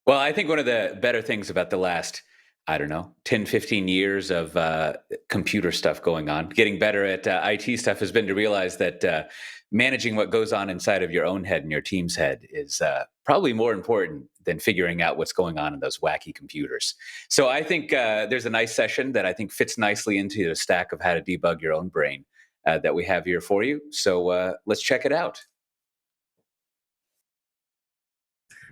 Well, I think one of the better things about the last, I don't know, 10, 15 years of computer stuff going on, getting better at IT stuff has been to realize that managing what goes on inside of your own head and your team's head is probably more important than figuring out what's going on in those wacky computers. So I think there's a nice session that I think fits nicely into the stack of how to debug your own brain that we have here for you. So let's check it out.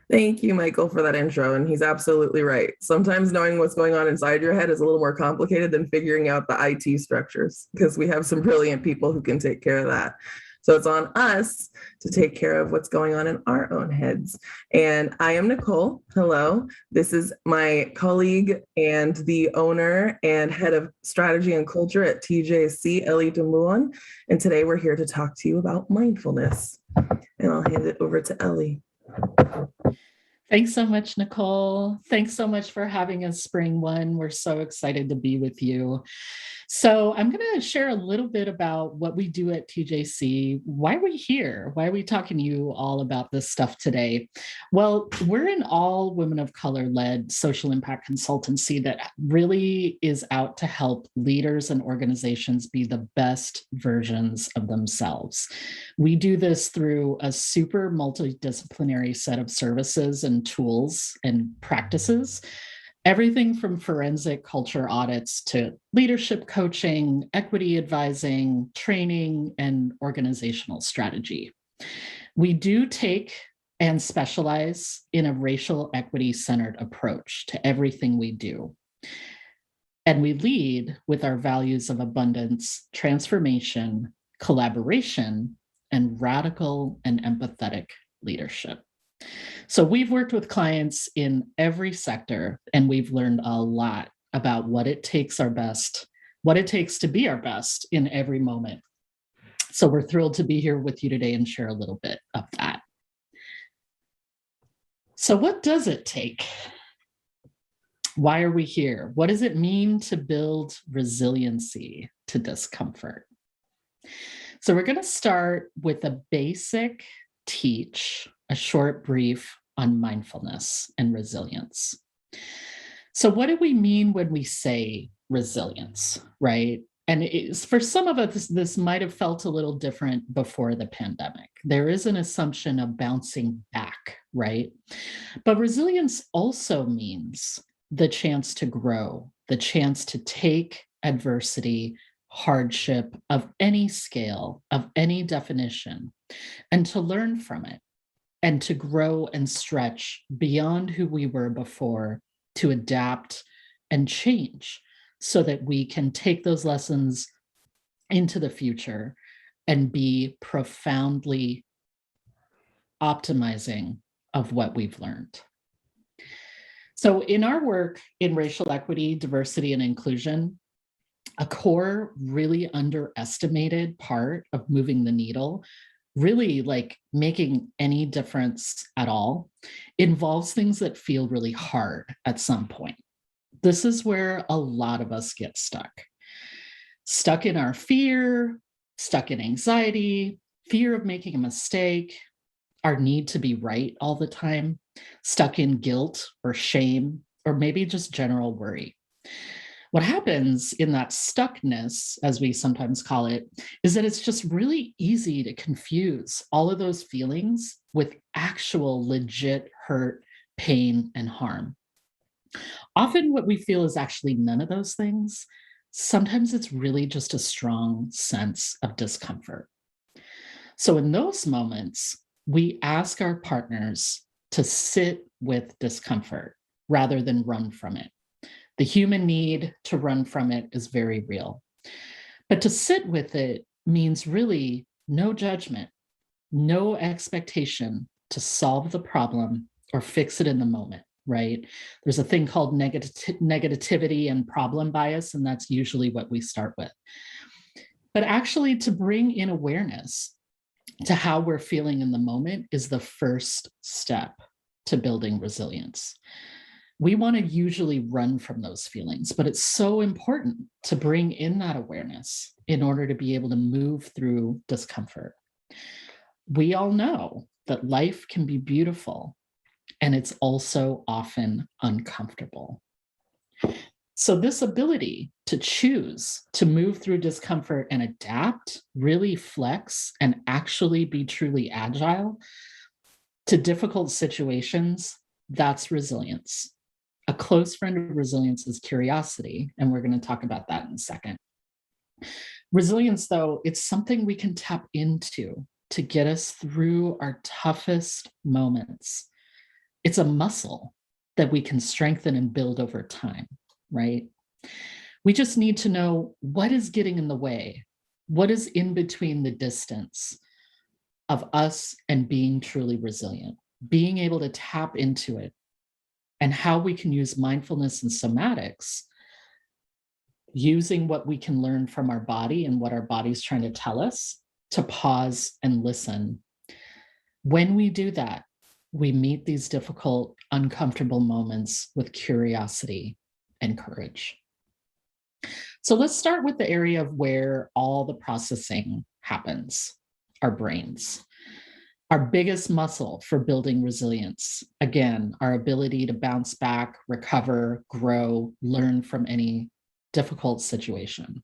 Thank you, Michael, for that intro. And he's absolutely right. Sometimes knowing what's going on inside your head is a little more complicated than figuring out the IT structures, because we have some brilliant people who can take care of that. So it's on us to take care of what's going on in our own heads. And I am Nicole. Hello. This is my colleague and the owner and head of strategy and culture at TJC, Ellie Tumbuan. And today we're here to talk to you about mindfulness. And I'll hand it over to Ellie. Thanks so much, Nicole. Thanks so much for having us, SpringOne. We're so excited to be with you. So I'm going to share a little bit about what we do at TJC. Why are we here? Why are we talking to you all about this stuff today? Well, we're an all women of color led social impact consultancy that really is out to help leaders and organizations be the best versions of themselves. We do this through a super multidisciplinary set of services and tools and practices. Everything from forensic culture audits to leadership coaching, equity advising, training, and organizational strategy. We do take and specialize in a racial equity-centered approach to everything we do. And we lead with our values of abundance, transformation, collaboration, and radical and empathetic leadership. So we've worked with clients in every sector, and we've learned a lot about what it takes to be our best in every moment. So we're thrilled to be here with you today and share a little bit of that. So what does it take? Why are we here? What does it mean to build resiliency to discomfort? So we're going to start with a basic teach, a short brief on mindfulness and resilience. So what do we mean when we say resilience, right? And for some of us, this might have felt a little different before the pandemic. There is an assumption of bouncing back, right? But resilience also means the chance to grow, the chance to take adversity, hardship of any scale, of any definition, and to learn from it, and to grow and stretch beyond who we were before, to adapt and change so that we can take those lessons into the future and be profoundly optimizing of what we've learned. So in our work in racial equity, diversity, and inclusion, a core, really underestimated part of moving the needle, really like making any difference at all, involves things that feel really hard at some point. This is where a lot of us get stuck. Stuck in our fear, stuck in anxiety, fear of making a mistake, our need to be right all the time, stuck in guilt or shame, or maybe just general worry. What happens in that stuckness, as we sometimes call it, is that it's just really easy to confuse all of those feelings with actual legit hurt, pain, and harm. Often what we feel is actually none of those things. Sometimes it's really just a strong sense of discomfort. So in those moments, we ask our partners to sit with discomfort rather than run from it. The human need to run from it is very real. But to sit with it means really no judgment, no expectation to solve the problem or fix it in the moment, right? There's a thing called negativity and problem bias, and that's usually what we start with. But actually to bring in awareness to how we're feeling in the moment is the first step to building resilience. We want to usually run from those feelings, but it's so important to bring in that awareness in order to be able to move through discomfort. We all know that life can be beautiful and it's also often uncomfortable. So this ability to choose to move through discomfort and adapt, really flex, and actually be truly agile to difficult situations, that's resilience. A close friend of resilience is curiosity, and we're going to talk about that in a second. Resilience, though, it's something we can tap into to get us through our toughest moments. It's a muscle that we can strengthen and build over time, right? We just need to know what is getting in the way, what is in between the distance of us and being truly resilient, being able to tap into it, and how we can use mindfulness and somatics, using what we can learn from our body and what our body's trying to tell us, to pause and listen. When we do that, we meet these difficult, uncomfortable moments with curiosity and courage. So let's start with the area of where all the processing happens, our brains. Our biggest muscle for building resilience, again, our ability to bounce back, recover, grow, learn from any difficult situation.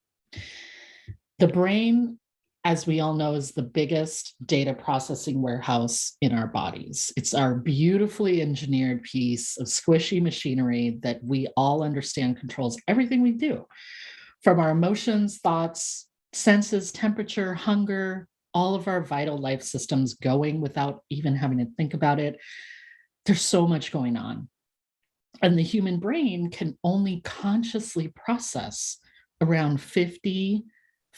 The brain, as we all know, is the biggest data processing warehouse in our bodies. It's our beautifully engineered piece of squishy machinery that we all understand controls everything we do, from our emotions, thoughts, senses, temperature, hunger, all of our vital life systems going without even having to think about it. There's so much going on. And the human brain can only consciously process around 40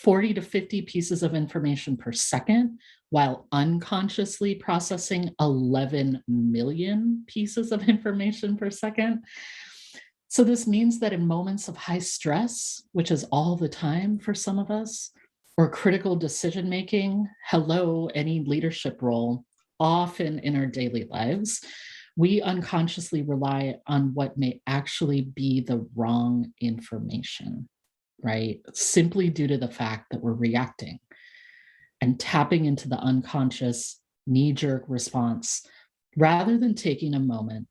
to 50 pieces of information per second, while unconsciously processing 11 million pieces of information per second. So this means that in moments of high stress, which is all the time for some of us, or critical decision-making, any leadership role, often in our daily lives, we unconsciously rely on what may actually be the wrong information, right? Simply due to the fact that we're reacting and tapping into the unconscious knee-jerk response, rather than taking a moment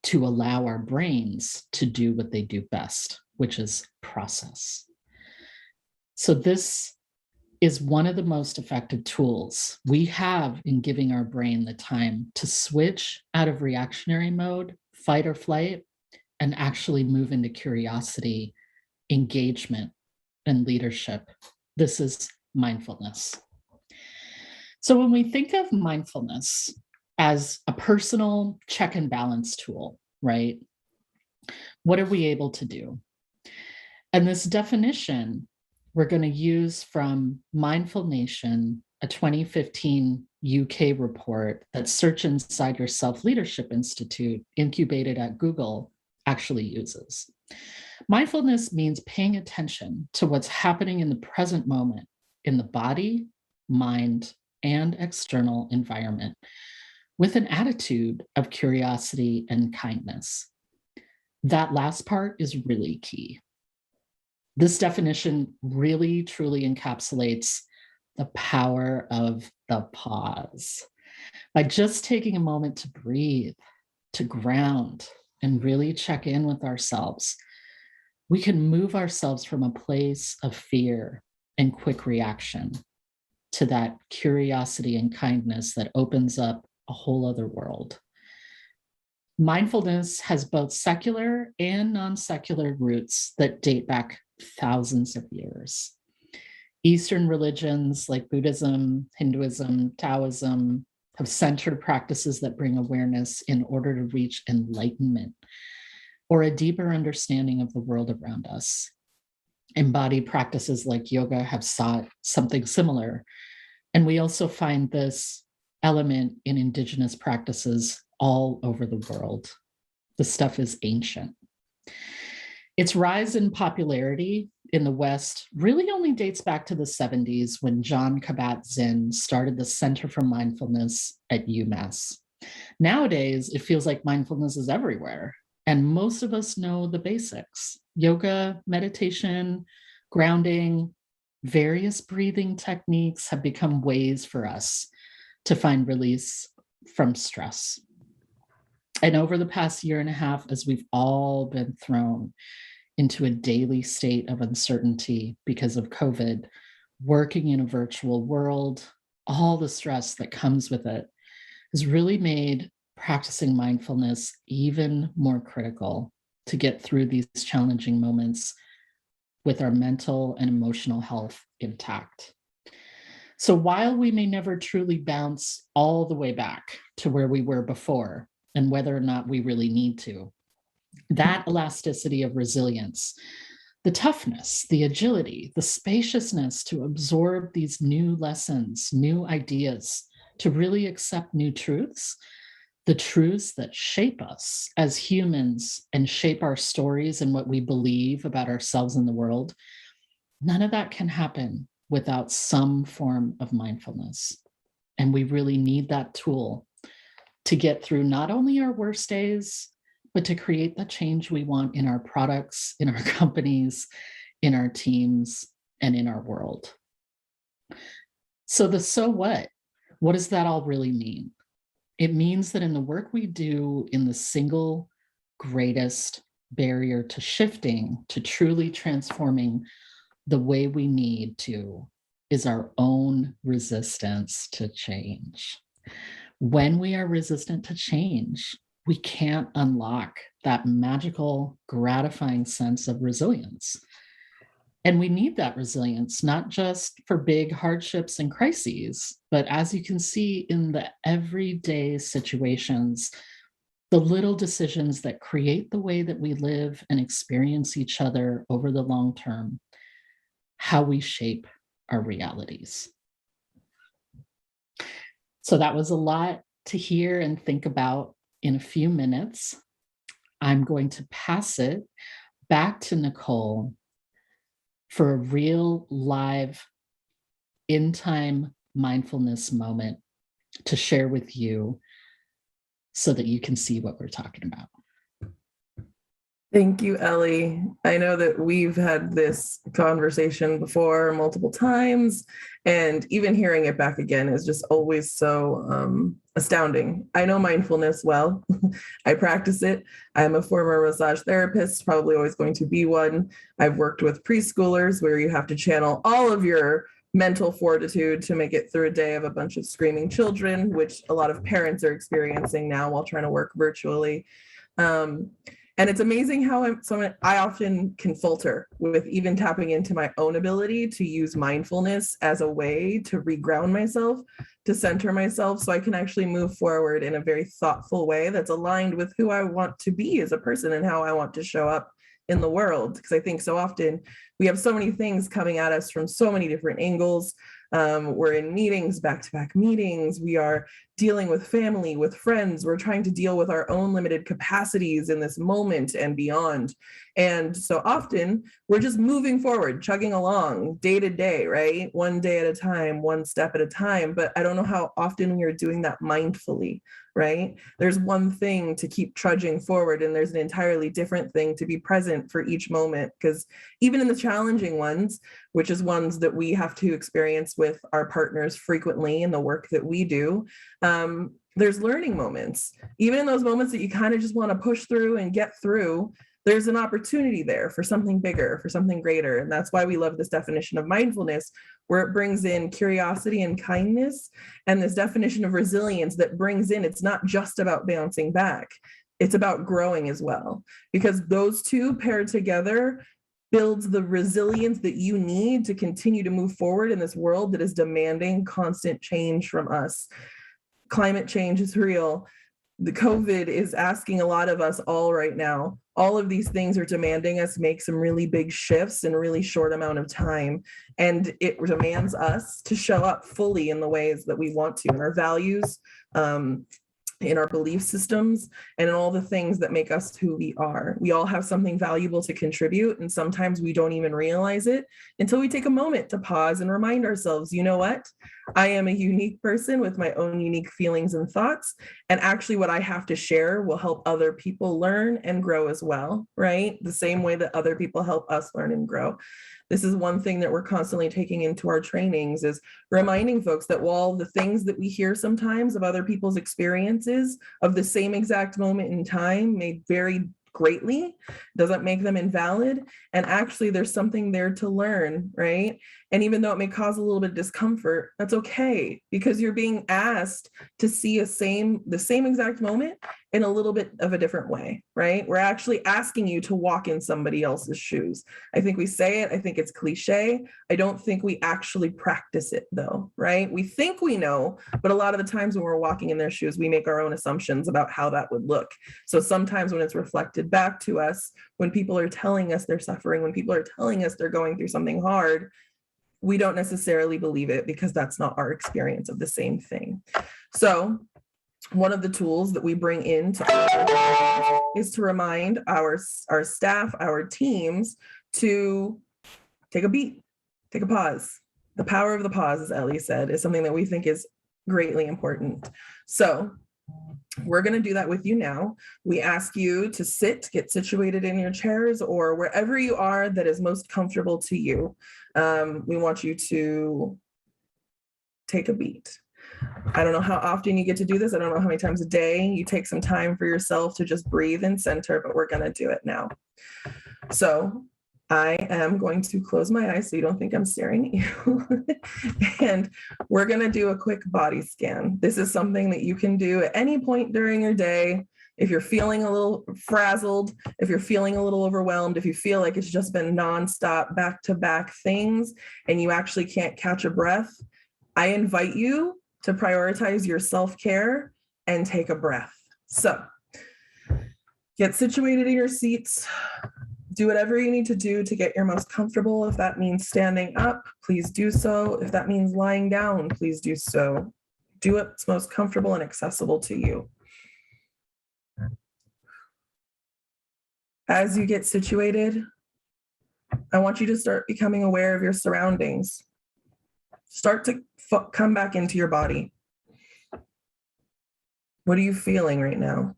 to allow our brains to do what they do best, which is process. So this is one of the most effective tools we have in giving our brain the time to switch out of reactionary mode, fight or flight, and actually move into curiosity, engagement, and leadership. This is mindfulness. So when we think of mindfulness as a personal check and balance tool, right? What are we able to do? And this definition we're going to use from Mindful Nation, a 2015 UK report that Search Inside Yourself Leadership Institute, incubated at Google, actually uses. Mindfulness means paying attention to what's happening in the present moment in the body, mind, and external environment, with an attitude of curiosity and kindness. That last part is really key. This definition really, truly encapsulates the power of the pause. By just taking a moment to breathe, to ground, and really check in with ourselves, we can move ourselves from a place of fear and quick reaction to that curiosity and kindness that opens up a whole other world. Mindfulness has both secular and non-secular roots that date back thousands of years. Eastern religions like Buddhism, Hinduism, Taoism have centered practices that bring awareness in order to reach enlightenment or a deeper understanding of the world around us. Embodied practices like yoga have sought something similar. And we also find this element in indigenous practices all over the world. The stuff is ancient. Its rise in popularity in the West really only dates back to the 70s, when John Kabat-Zinn started the Center for Mindfulness at UMass. Nowadays, it feels like mindfulness is everywhere, and most of us know the basics: yoga, meditation, grounding, various breathing techniques have become ways for us to find release from stress. And over the past year and a half, as we've all been thrown into a daily state of uncertainty because of COVID, working in a virtual world, all the stress that comes with it has really made practicing mindfulness even more critical to get through these challenging moments with our mental and emotional health intact. So while we may never truly bounce all the way back to where we were before, and whether or not we really need to, that elasticity of resilience, the toughness, the agility, the spaciousness to absorb these new lessons, new ideas, to really accept new truths, the truths that shape us as humans and shape our stories and what we believe about ourselves and the world, none of that can happen without some form of mindfulness. And we really need that tool to get through not only our worst days, but to create the change we want in our products, in our companies, in our teams, and in our world. So the so what does that all really mean? It means that in the work we do in the single greatest barrier to shifting, to truly transforming the way we need to, is our own resistance to change. When we are resistant to change, we can't unlock that magical, gratifying sense of resilience. And we need that resilience, not just for big hardships and crises, but as you can see in the everyday situations, the little decisions that create the way that we live and experience each other over the long term, how we shape our realities. So that was a lot to hear and think about in a few minutes. I'm going to pass it back to Nicole for a real live in-time mindfulness moment to share with you so that you can see what we're talking about. Thank you, Ellie. I know that we've had this conversation before multiple times, and even hearing it back again is just always so astounding. I know mindfulness well. I practice it. I'm a former massage therapist, probably always going to be one. I've worked with preschoolers where you have to channel all of your mental fortitude to make it through a day of a bunch of screaming children, which a lot of parents are experiencing now while trying to work virtually. And it's amazing how I often can falter with even tapping into my own ability to use mindfulness as a way to reground myself, to center myself, so I can actually move forward in a very thoughtful way that's aligned with who I want to be as a person and how I want to show up in the world. Because I think so often we have so many things coming at us from so many different angles. We're in meetings, back-to-back meetings. We are dealing with family, with friends. We're trying to deal with our own limited capacities in this moment and beyond. And so often we're just moving forward, chugging along day to day, right? One day at a time, one step at a time. But I don't know how often we are doing that mindfully, right? There's one thing to keep trudging forward, and there's an entirely different thing to be present for each moment. Because even in the challenging ones, which is ones that we have to experience with our partners frequently in the work that we do, there's learning moments. Even in those moments that you kind of just want to push through and get through, there's an opportunity there for something bigger, for something greater. And that's why we love this definition of mindfulness, where it brings in curiosity and kindness, and this definition of resilience that brings in, it's not just about bouncing back, it's about growing as well. Because those two paired together builds the resilience that you need to continue to move forward in this world that is demanding constant change from us. Climate change is real. The COVID is asking a lot of us all right now. All of these things are demanding us make some really big shifts in a really short amount of time. And it demands us to show up fully in the ways that we want to, in our values, in our belief systems, and in all the things that make us who we are. We all have something valuable to contribute, and sometimes we don't even realize it until we take a moment to pause and remind ourselves, you know what? I am a unique person with my own unique feelings and thoughts. And actually, what I have to share will help other people learn and grow as well, right? The same way that other people help us learn and grow. This is one thing that we're constantly taking into our trainings, is reminding folks that while the things that we hear sometimes of other people's experiences of the same exact moment in time may vary greatly, doesn't make them invalid. And actually, there's something there to learn, right? And even though it may cause a little bit of discomfort, that's okay, because you're being asked to see the same exact moment in a little bit of a different way, right? We're actually asking you to walk in somebody else's shoes. I think we say it, I think it's cliche. I don't think we actually practice it though, right? We think we know, but a lot of the times when we're walking in their shoes, we make our own assumptions about how that would look. So sometimes when it's reflected back to us, when people are telling us they're suffering, when people are telling us they're going through something hard, we don't necessarily believe it because that's not our experience of the same thing. So one of the tools that we bring into is to remind our staff, our teams, to take a beat, take a pause. The power of the pause, as Ellie said, is something that we think is greatly important. So we're going to do that with you now. We ask you to sit, get situated in your chairs or wherever you are that is most comfortable to you. We want you to take a beat. I don't know how often you get to do this. I don't know how many times a day you take some time for yourself to just breathe and center, but we're going to do it now. So I am going to close my eyes so you don't think I'm staring at you. And we're going to do a quick body scan. This is something that you can do at any point during your day. If you're feeling a little frazzled, if you're feeling a little overwhelmed, if you feel like it's just been nonstop back-to-back things and you actually can't catch a breath, I invite you to prioritize your self-care and take a breath. So get situated in your seats. Do whatever you need to do to get your most comfortable. If that means standing up, please do so. If that means lying down, please do so. Do what's most comfortable and accessible to you. As you get situated, I want you to start becoming aware of your surroundings. Start to come back into your body. What are you feeling right now?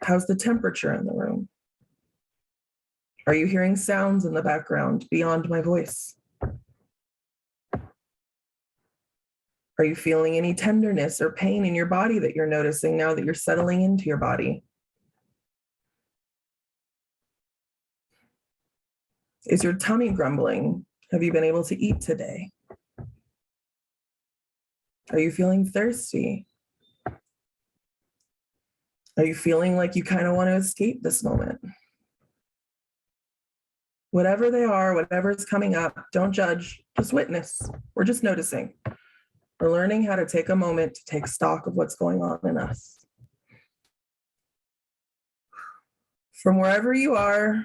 How's the temperature in the room? Are you hearing sounds in the background beyond my voice? Are you feeling any tenderness or pain in your body that you're noticing now that you're settling into your body? Is your tummy grumbling? Have you been able to eat today? Are you feeling thirsty? Are you feeling like you kind of want to escape this moment? Whatever they are, whatever's coming up, don't judge, just witness. We're just noticing. We're learning how to take a moment to take stock of what's going on in us. From wherever you are,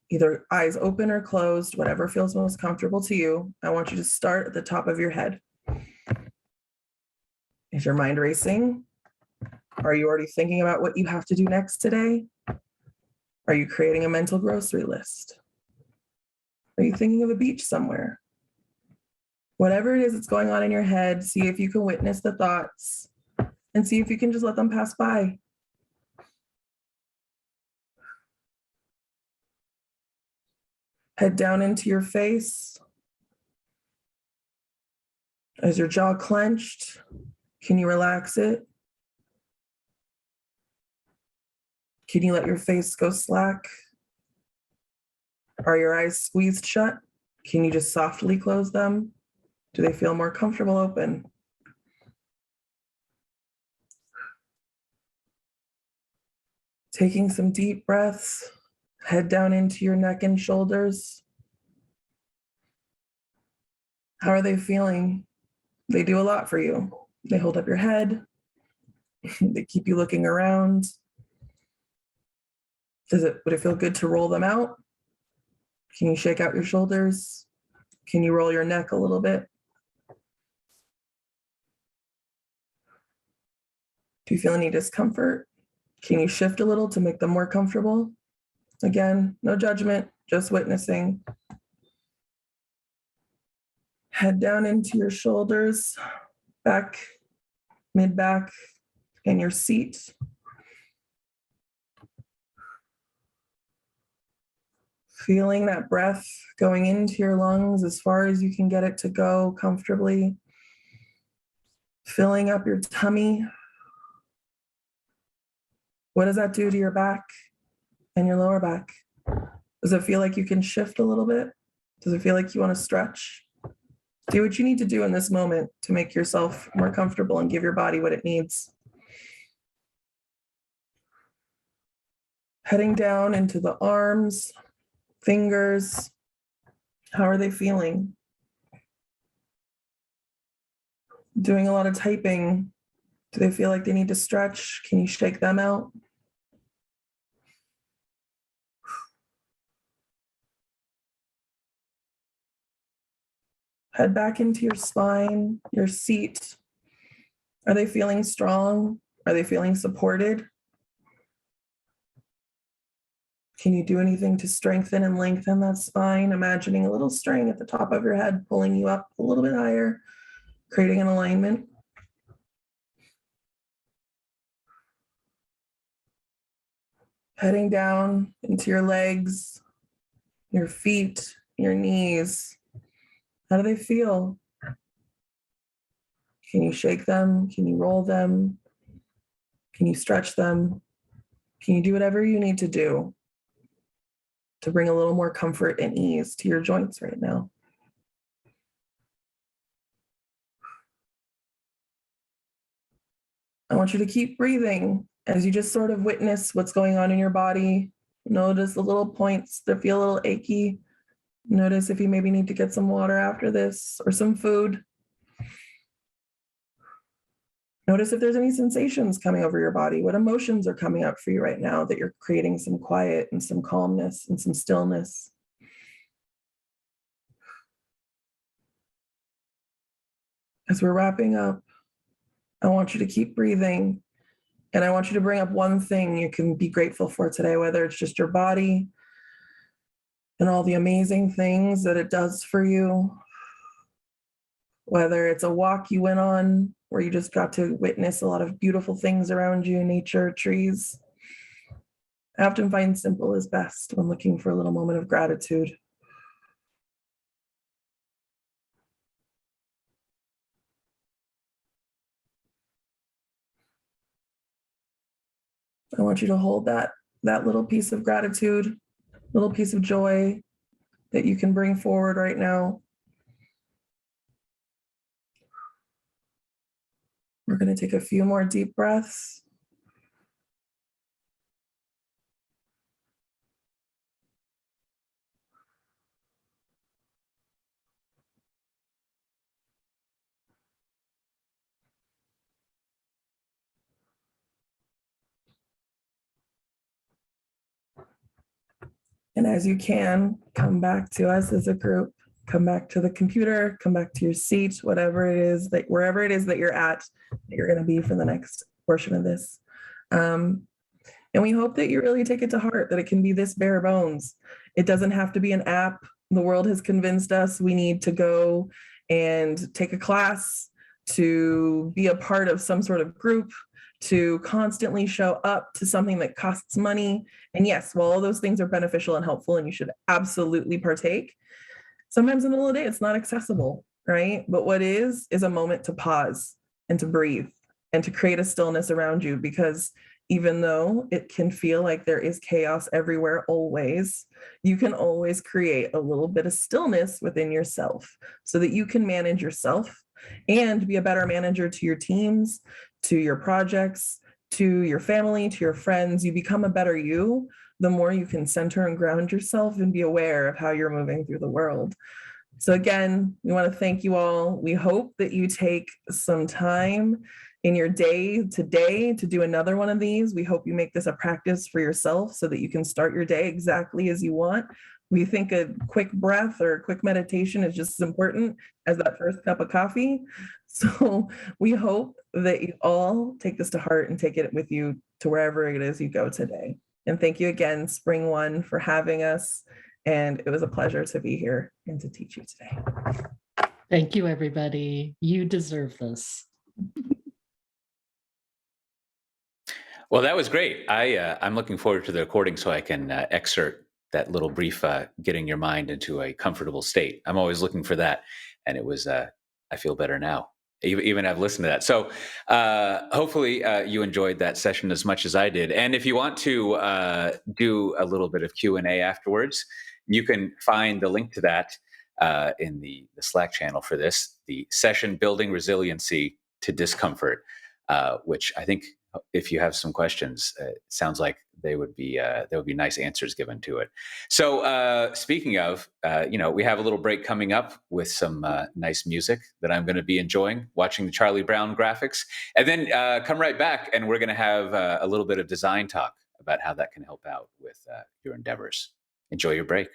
either eyes open or closed, whatever feels most comfortable to you, I want you to start at the top of your head. Is your mind racing? Are you already thinking about what you have to do next today? Are you creating a mental grocery list? Are you thinking of a beach somewhere? Whatever it is that's going on in your head, see if you can witness the thoughts and see if you can just let them pass by. Head down into your face. Is your jaw clenched? Can you relax it? Can you let your face go slack? Are your eyes squeezed shut? Can you just softly close them? Do they feel more comfortable open? Taking some deep breaths, head down into your neck and shoulders. How are they feeling? They do a lot for you. They hold up your head. They keep you looking around. Would it feel good to roll them out? Can you shake out your shoulders? Can you roll your neck a little bit? Do you feel any discomfort? Can you shift a little to make them more comfortable? Again, no judgment, just witnessing. Head down into your shoulders, back, mid-back, and your seat. Feeling that breath going into your lungs as far as you can get it to go comfortably. Filling up your tummy. What does that do to your back and your lower back? Does it feel like you can shift a little bit? Does it feel like you want to stretch? Do what you need to do in this moment to make yourself more comfortable and give your body what it needs. Heading down into the arms, fingers. How are they feeling? Doing a lot of typing. Do they feel like they need to stretch? Can you shake them out? Head back into your spine, your seat. Are they feeling strong? Are they feeling supported? Can you do anything to strengthen and lengthen that spine? Imagining a little string at the top of your head, pulling you up a little bit higher, creating an alignment. Heading down into your legs, your feet, your knees. How do they feel? Can you shake them? Can you roll them? Can you stretch them? Can you do whatever you need to do to bring a little more comfort and ease to your joints right now? I want you to keep breathing as you just sort of witness what's going on in your body. Notice the little points that feel a little achy. Notice if you maybe need to get some water after this or some food. Notice if there's any sensations coming over your body. What emotions are coming up for you right now that you're creating some quiet and some calmness and some stillness. As we're wrapping up, I want you to keep breathing. And I want you to bring up one thing you can be grateful for today, whether it's just your body and all the amazing things that it does for you, whether it's a walk you went on where you just got to witness a lot of beautiful things around you, nature, trees. I often find simple is best when looking for a little moment of gratitude. I want you to hold that little piece of gratitude, little piece of joy that you can bring forward right now. We're going to take a few more deep breaths. And as you can, come back to us as a group, come back to the computer, come back to your seat, whatever it is that, wherever it is that you're at, that you're going to be for the next portion of this. And we hope that you really take it to heart, that it can be this bare bones. It doesn't have to be an app. The world has convinced us we need to go and take a class, to be a part of some sort of group, to constantly show up to something that costs money. And yes, while all those things are beneficial and helpful and you should absolutely partake, sometimes in the middle of the day, it's not accessible, right? But what is a moment to pause and to breathe and to create a stillness around you, because even though it can feel like there is chaos everywhere always, you can always create a little bit of stillness within yourself so that you can manage yourself and be a better manager to your teams, to your projects, to your family, to your friends. You become a better you the more you can center and ground yourself and be aware of how you're moving through the world. So again, we want to thank you all. We hope that you take some time in your day today to do another one of these. We hope you make this a practice for yourself so that you can start your day exactly as you want. We think a quick breath or a quick meditation is just as important as that first cup of coffee. So we hope that you all take this to heart and take it with you to wherever it is you go today. And thank you again, SpringOne, for having us. And it was a pleasure to be here and to teach you today. Thank you, everybody. You deserve this. Well, that was great. I'm looking forward to the recording so I can excerpt that little brief getting your mind into a comfortable state. I'm always looking for that, and it was. I feel better now. Even I've listened to that. So hopefully you enjoyed that session as much as I did. And if you want to do a little bit of Q&A afterwards, you can find the link to that in the Slack channel for this, the session Building Resiliency to Discomfort, which I think if you have some questions, it sounds like there would be nice answers given to it. So speaking of, we have a little break coming up with some nice music that I'm going to be enjoying, watching the Charlie Brown graphics, and then come right back, and we're going to have a little bit of design talk about how that can help out with your endeavors. Enjoy your break.